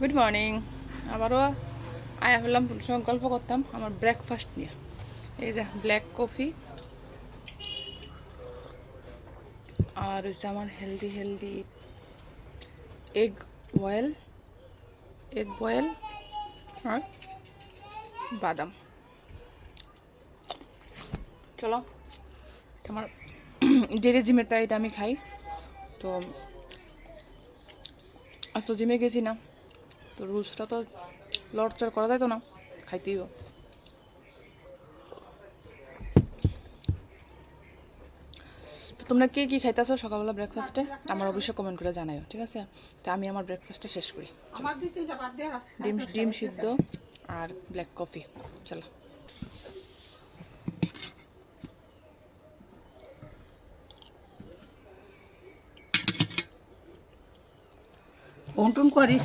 Good morning. আবারও আয়া ফেললাম পুরুষ সঙ্গে গল্প করতাম আমার ব্রেকফাস্ট নিয়ে। এই যে ব্ল্যাক কফি আর হচ্ছে আমার হেলদি হেলদি এগ বয়েল আর বাদাম। চলো, এটা আমার ডেলি জিমের তাই এটা আমি খাই। তো আজ তো জিমে গেছি না, তো রুলসটা তো লড়চড় করা যায় তো না, খাইতেই হবে। তো তোমরা কে কী খাইতেছো সকালবেলা ব্রেকফাস্টে আমার অবশ্যই কমেন্ট করে জানাইও, ঠিক আছে? তা আমি আমার ব্রেকফাস্টটা শেষ করি। ডিম ডিম সিদ্ধ আর ব্ল্যাক কফি। চলো। বন্টন করিস